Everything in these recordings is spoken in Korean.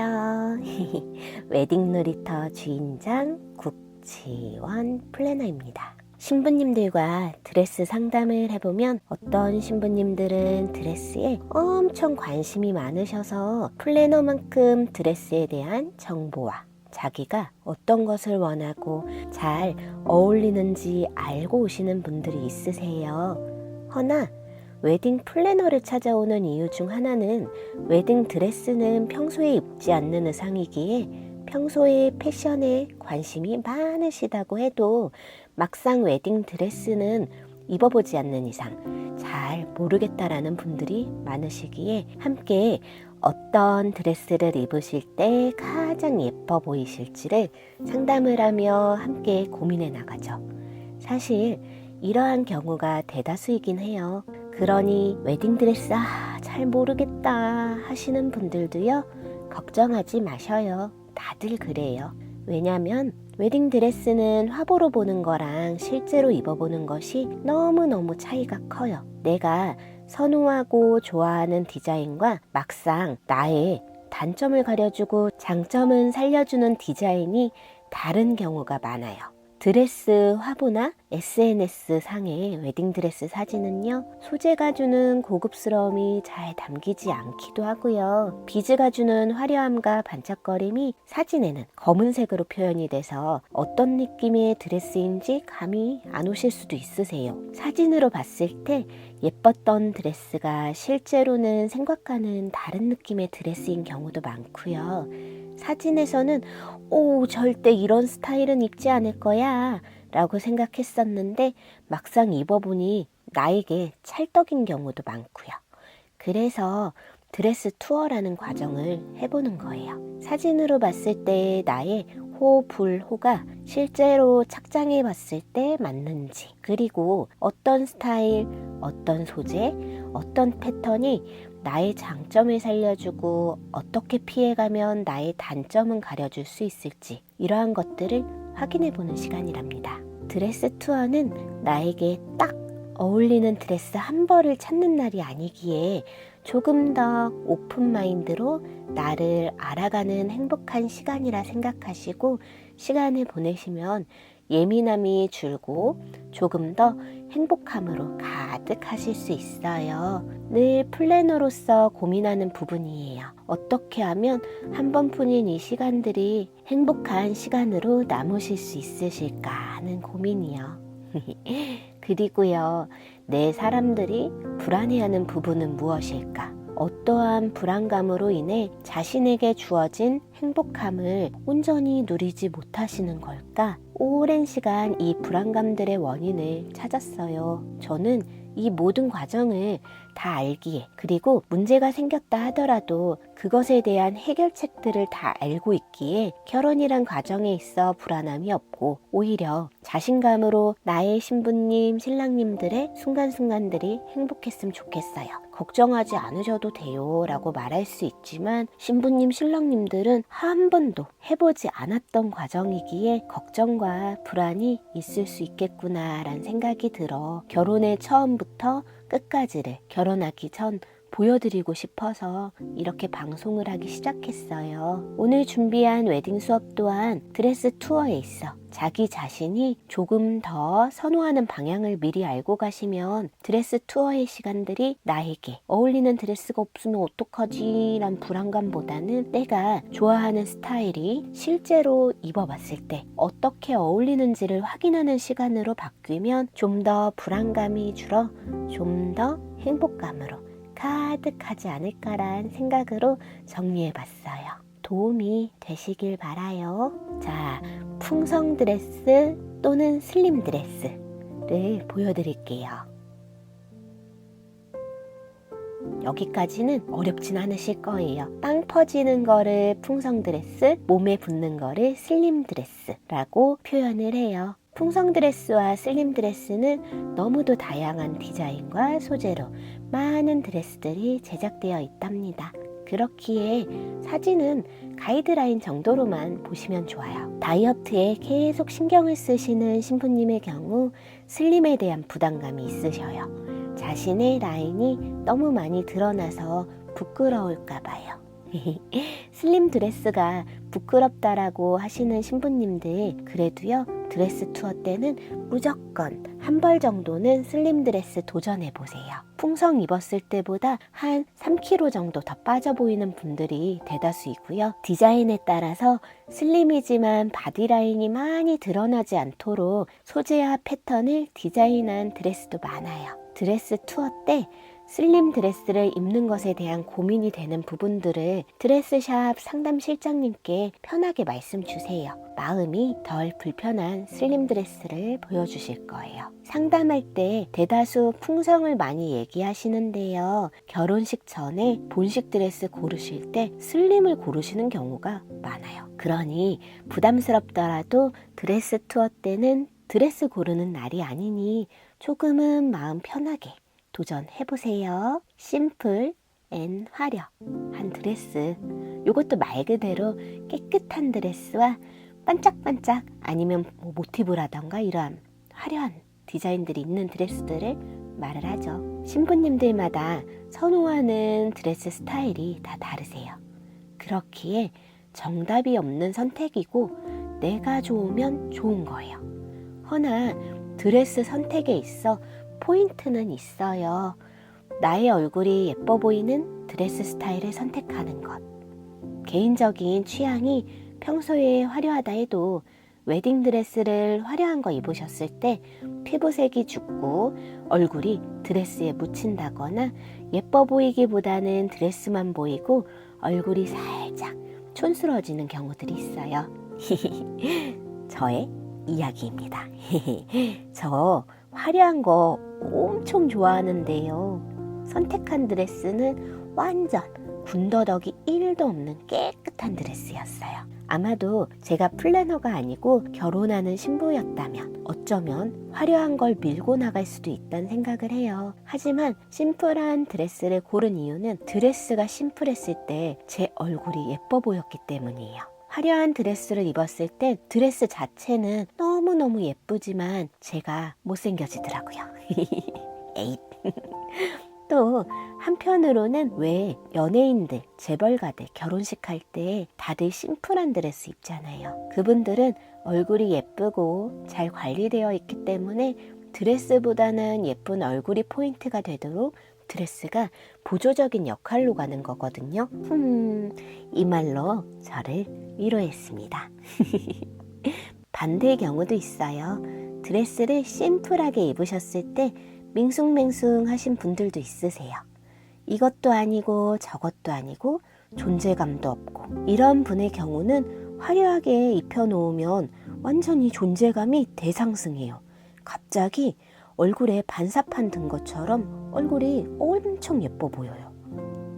안녕하세요. 웨딩 놀이터 주인장 국지원 플래너입니다. 신부님들과 드레스 상담을 해보면 어떤 신부님들은 드레스에 엄청 관심이 많으셔서 플래너만큼 드레스에 대한 정보와 자기가 어떤 것을 원하고 잘 어울리는지 알고 오시는 분들이 있으세요. 허나 웨딩 플래너를 찾아오는 이유 중 하나는 웨딩 드레스는 평소에 입지 않는 의상이기에 평소에 패션에 관심이 많으시다고 해도 막상 웨딩 드레스는 입어보지 않는 이상 잘 모르겠다라는 분들이 많으시기에 함께 어떤 드레스를 입으실 때 가장 예뻐 보이실지를 상담을 하며 함께 고민해 나가죠. 사실 이러한 경우가 대다수이긴 해요. 그러니 웨딩드레스 잘 모르겠다 하시는 분들도요, 걱정하지 마셔요. 다들 그래요. 왜냐면 웨딩드레스는 화보로 보는 거랑 실제로 입어보는 것이 너무너무 차이가 커요. 내가 선호하고 좋아하는 디자인과 막상 나의 단점을 가려주고 장점은 살려주는 디자인이 다른 경우가 많아요. 드레스 화보나 SNS 상의 웨딩드레스 사진은요, 소재가 주는 고급스러움이 잘 담기지 않기도 하고요. 비즈가 주는 화려함과 반짝거림이 사진에는 검은색으로 표현이 돼서 어떤 느낌의 드레스인지 감이 안 오실 수도 있으세요. 사진으로 봤을 때 예뻤던 드레스가 실제로는 생각과는 다른 느낌의 드레스인 경우도 많고요. 사진에서는 절대 이런 스타일은 입지 않을 거야 라고 생각했었는데 막상 입어보니 나에게 찰떡인 경우도 많고요. 그래서 드레스 투어라는 과정을 해보는 거예요. 사진으로 봤을 때 나의 호, 불, 호가 실제로 착장해 봤을 때 맞는지, 그리고 어떤 스타일, 어떤 소재, 어떤 패턴이 나의 장점을 살려주고 어떻게 피해가면 나의 단점은 가려줄 수 있을지, 이러한 것들을 확인해보는 시간이랍니다. 드레스 투어는 나에게 딱 어울리는 드레스 한 벌을 찾는 날이 아니기에 조금 더 오픈 마인드로 나를 알아가는 행복한 시간이라 생각하시고 시간을 보내시면 예민함이 줄고 조금 더 행복함으로 가득하실 수 있어요. 늘 플래너로서 고민하는 부분이에요. 어떻게 하면 한 번뿐인 이 시간들이 행복한 시간으로 남으실 수 있으실까 하는 고민이요. 그리고요, 내 사람들이 불안해하는 부분은 무엇일까? 어떠한 불안감으로 인해 자신에게 주어진 행복함을 온전히 누리지 못하시는 걸까? 오랜 시간 이 불안감들의 원인을 찾았어요. 저는 이 모든 과정을 다 알기에, 그리고 문제가 생겼다 하더라도 그것에 대한 해결책들을 다 알고 있기에 결혼이란 과정에 있어 불안함이 없고 오히려 자신감으로 나의 신부님, 신랑님들의 순간순간들이 행복했으면 좋겠어요. 걱정하지 않으셔도 돼요 라고 말할 수 있지만 신부님, 신랑님들은 한 번도 해보지 않았던 과정이기에 걱정과 불안이 있을 수 있겠구나 라는 생각이 들어 결혼의 처음부터 끝까지를 결혼하기 전 보여드리고 싶어서 이렇게 방송을 하기 시작했어요. 오늘 준비한 웨딩 수업 또한 드레스 투어에 있어 자기 자신이 조금 더 선호하는 방향을 미리 알고 가시면 드레스 투어의 시간들이 나에게 어울리는 드레스가 없으면 어떡하지 란 불안감보다는 내가 좋아하는 스타일이 실제로 입어봤을 때 어떻게 어울리는지를 확인하는 시간으로 바뀌면 좀 더 불안감이 줄어 좀 더 행복감으로 가득하지 않을까란 생각으로 정리해봤어요. 도움이 되시길 바라요. 자, 풍성 드레스 또는 슬림 드레스를 보여드릴게요. 여기까지는 어렵진 않으실 거예요. 빵 퍼지는 거를 풍성 드레스, 몸에 붙는 거를 슬림 드레스라고 표현을 해요. 풍성 드레스와 슬림 드레스는 너무도 다양한 디자인과 소재로 많은 드레스들이 제작되어 있답니다. 그렇기에 사진은 가이드라인 정도로만 보시면 좋아요. 다이어트에 계속 신경을 쓰시는 신부님의 경우 슬림에 대한 부담감이 있으셔요. 자신의 라인이 너무 많이 드러나서 부끄러울까 봐요. 슬림 드레스가 부끄럽다라고 하시는 신부님들, 그래도요 드레스 투어 때는 무조건 한 벌 정도는 슬림 드레스 도전해 보세요. 풍성 입었을 때보다 한 3kg 정도 더 빠져 보이는 분들이 대다수이고요. 디자인에 따라서 슬림이지만 바디라인이 많이 드러나지 않도록 소재와 패턴을 디자인한 드레스도 많아요. 드레스 투어 때 슬림 드레스를 입는 것에 대한 고민이 되는 부분들을 드레스샵 상담 실장님께 편하게 말씀 주세요. 마음이 덜 불편한 슬림 드레스를 보여주실 거예요. 상담할 때 대다수 풍성을 많이 얘기하시는데요. 결혼식 전에 본식 드레스 고르실 때 슬림을 고르시는 경우가 많아요. 그러니 부담스럽더라도 드레스 투어 때는 드레스 고르는 날이 아니니 조금은 마음 편하게 도전해보세요. 심플 앤 화려한 드레스, 이것도 말 그대로 깨끗한 드레스와 반짝반짝 아니면 모티브라던가 이러한 화려한 디자인들이 있는 드레스들을 말을 하죠. 신부님들마다 선호하는 드레스 스타일이 다 다르세요. 그렇기에 정답이 없는 선택이고 내가 좋으면 좋은 거예요. 허나 드레스 선택에 있어 포인트는 있어요. 나의 얼굴이 예뻐 보이는 드레스 스타일을 선택하는 것. 개인적인 취향이 평소에 화려하다 해도 웨딩 드레스를 화려한 거 입으셨을 때 피부색이 죽고 얼굴이 드레스에 묻힌다거나 예뻐 보이기보다는 드레스만 보이고 얼굴이 살짝 촌스러워지는 경우들이 있어요. 저의 이야기입니다. 저 화려한 거 엄청 좋아하는데요. 선택한 드레스는 완전 군더더기 1도 없는 깨끗한 드레스였어요. 아마도 제가 플래너가 아니고 결혼하는 신부였다면 어쩌면 화려한 걸 밀고 나갈 수도 있다는 생각을 해요. 하지만 심플한 드레스를 고른 이유는 드레스가 심플했을 때 제 얼굴이 예뻐 보였기 때문이에요. 화려한 드레스를 입었을 때 드레스 자체는 너무너무 예쁘지만 제가 못생겨지더라고요. 에잇. 또 한편으로는 왜 연예인들, 재벌가들 결혼식 할 때 다들 심플한 드레스 입잖아요. 그분들은 얼굴이 예쁘고 잘 관리되어 있기 때문에 드레스보다는 예쁜 얼굴이 포인트가 되도록 드레스가 보조적인 역할로 가는 거거든요. 이 말로 저를 위로했습니다. 반대의 경우도 있어요. 드레스를 심플하게 입으셨을 때 밍숭맹숭 하신 분들도 있으세요. 이것도 아니고 저것도 아니고 존재감도 없고, 이런 분의 경우는 화려하게 입혀놓으면 완전히 존재감이 대상승해요. 갑자기 얼굴에 반사판 든 것처럼 얼굴이 엄청 예뻐 보여요.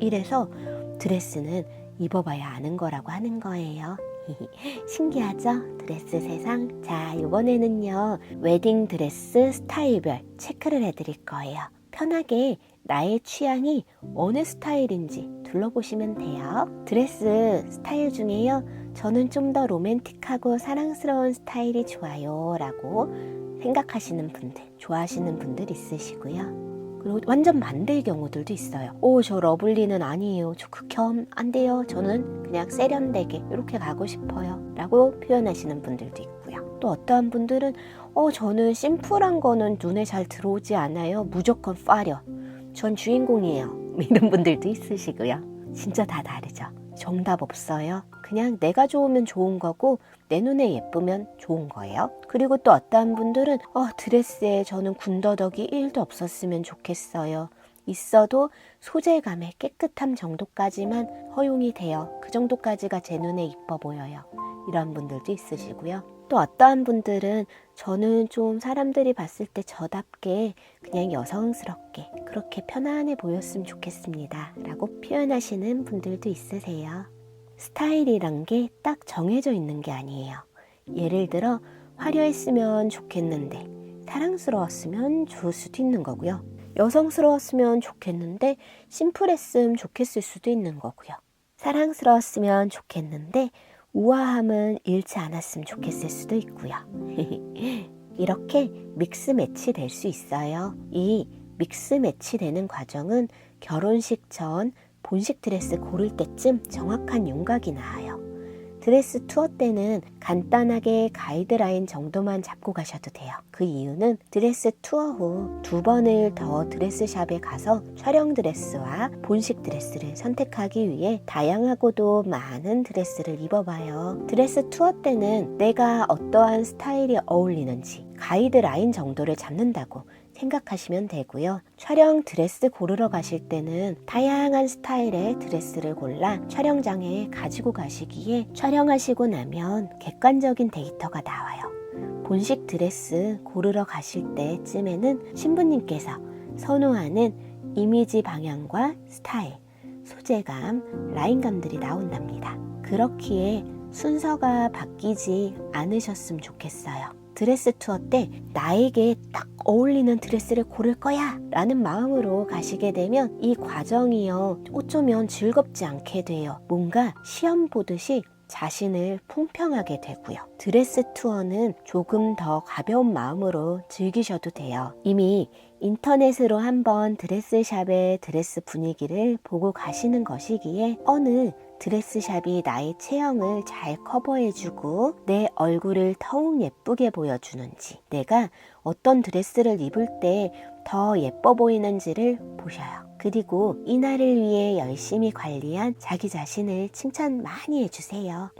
이래서 드레스는 입어봐야 아는 거라고 하는 거예요. 신기하죠? 드레스 세상. 자, 이번에는요 웨딩 드레스 스타일별 체크를 해드릴 거예요. 편하게 나의 취향이 어느 스타일인지 둘러보시면 돼요. 드레스 스타일 중에요 저는 좀 더 로맨틱하고 사랑스러운 스타일이 좋아요 라고 생각하시는 분들, 좋아하시는 분들 있으시고요. 그리고 완전 반대의 경우들도 있어요. 저 러블리는 아니에요. 저 극혐 안 돼요. 저는 그냥 세련되게 이렇게 가고 싶어요 라고 표현하시는 분들도 있고요. 또 어떠한 분들은 저는 심플한 거는 눈에 잘 들어오지 않아요. 무조건 파려. 전 주인공이에요. 이런 분들도 있으시고요. 진짜 다 다르죠. 정답 없어요. 그냥 내가 좋으면 좋은 거고 내 눈에 예쁘면 좋은 거예요. 그리고 또 어떠한 분들은 드레스에 저는 군더더기 1도 없었으면 좋겠어요. 있어도 소재감의 깨끗함 정도까지만 허용이 돼요. 그 정도까지가 제 눈에 이뻐 보여요. 이런 분들도 있으시고요. 또 어떠한 분들은 저는 좀 사람들이 봤을 때 저답게 그냥 여성스럽게 그렇게 편안해 보였으면 좋겠습니다 라고 표현하시는 분들도 있으세요. 스타일이란 게 딱 정해져 있는 게 아니에요. 예를 들어 화려했으면 좋겠는데 사랑스러웠으면 좋을 수도 있는 거고요. 여성스러웠으면 좋겠는데 심플했으면 좋겠을 수도 있는 거고요. 사랑스러웠으면 좋겠는데 우아함은 잃지 않았으면 좋겠을 수도 있고요. 이렇게 믹스 매치 될 수 있어요. 이 믹스 매치 되는 과정은 결혼식 전 본식 드레스 고를 때쯤 정확한 윤곽이 나와요. 드레스 투어 때는 간단하게 가이드라인 정도만 잡고 가셔도 돼요. 그 이유는 드레스 투어 후 2번을 더 드레스샵에 가서 촬영 드레스와 본식 드레스를 선택하기 위해 다양하고도 많은 드레스를 입어봐요. 드레스 투어 때는 내가 어떠한 스타일이 어울리는지 가이드라인 정도를 잡는다고 생각하시면 되고요. 촬영 드레스 고르러 가실 때는 다양한 스타일의 드레스를 골라 촬영장에 가지고 가시기에 촬영하시고 나면 객관적인 데이터가 나와요. 본식 드레스 고르러 가실 때쯤에는 신부님께서 선호하는 이미지 방향과 스타일, 소재감, 라인감들이 나온답니다. 그렇기에 순서가 바뀌지 않으셨으면 좋겠어요. 드레스 투어 때 나에게 딱 어울리는 드레스를 고를 거야 라는 마음으로 가시게 되면 이 과정이요 어쩌면 즐겁지 않게 돼요. 뭔가 시험 보듯이 자신을 품평하게 되고요. 드레스 투어는 조금 더 가벼운 마음으로 즐기셔도 돼요. 이미 인터넷으로 한번 드레스샵의 드레스 분위기를 보고 가시는 것이기에 어느 드레스샵이 나의 체형을 잘 커버해주고 내 얼굴을 더욱 예쁘게 보여주는지, 내가 어떤 드레스를 입을 때 더 예뻐 보이는지를 보셔요. 그리고 이날을 위해 열심히 관리한 자기 자신을 칭찬 많이 해주세요.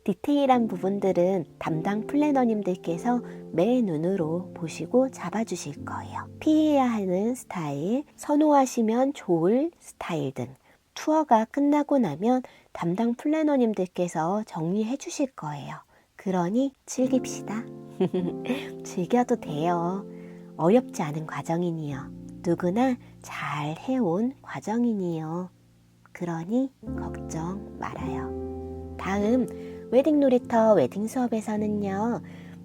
디테일한 부분들은 담당 플래너님들께서 매 눈으로 보시고 잡아주실 거예요. 피해야 하는 스타일, 선호하시면 좋을 스타일 등 투어가 끝나고 나면 담당 플래너님들께서 정리해 주실 거예요. 그러니 즐깁시다. 즐겨도 돼요. 어렵지 않은 과정이니요. 누구나 잘 해온 과정이니요. 그러니 걱정 말아요. 다음 웨딩 놀이터 웨딩 수업에서는요.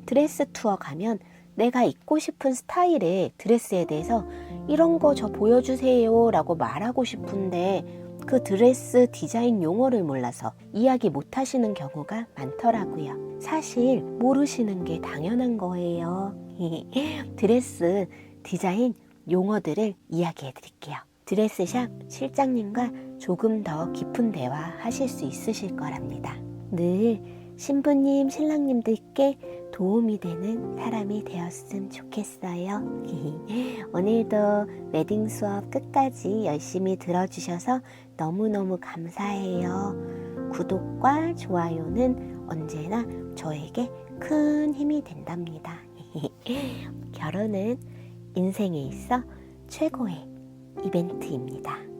드레스 투어 가면 내가 입고 싶은 스타일의 드레스에 대해서 이런 거 저 보여주세요 라고 말하고 싶은데 그 드레스 디자인 용어를 몰라서 이야기 못 하시는 경우가 많더라고요. 사실 모르시는 게 당연한 거예요. 드레스 디자인 용어들을 이야기해 드릴게요. 드레스샵 실장님과 조금 더 깊은 대화 하실 수 있으실 거랍니다. 늘 신부님, 신랑님들께 도움이 되는 사람이 되었으면 좋겠어요. 오늘도 웨딩 수업 끝까지 열심히 들어주셔서 너무너무 감사해요. 구독과 좋아요는 언제나 저에게 큰 힘이 된답니다. 결혼은 인생에 있어 최고의 이벤트입니다.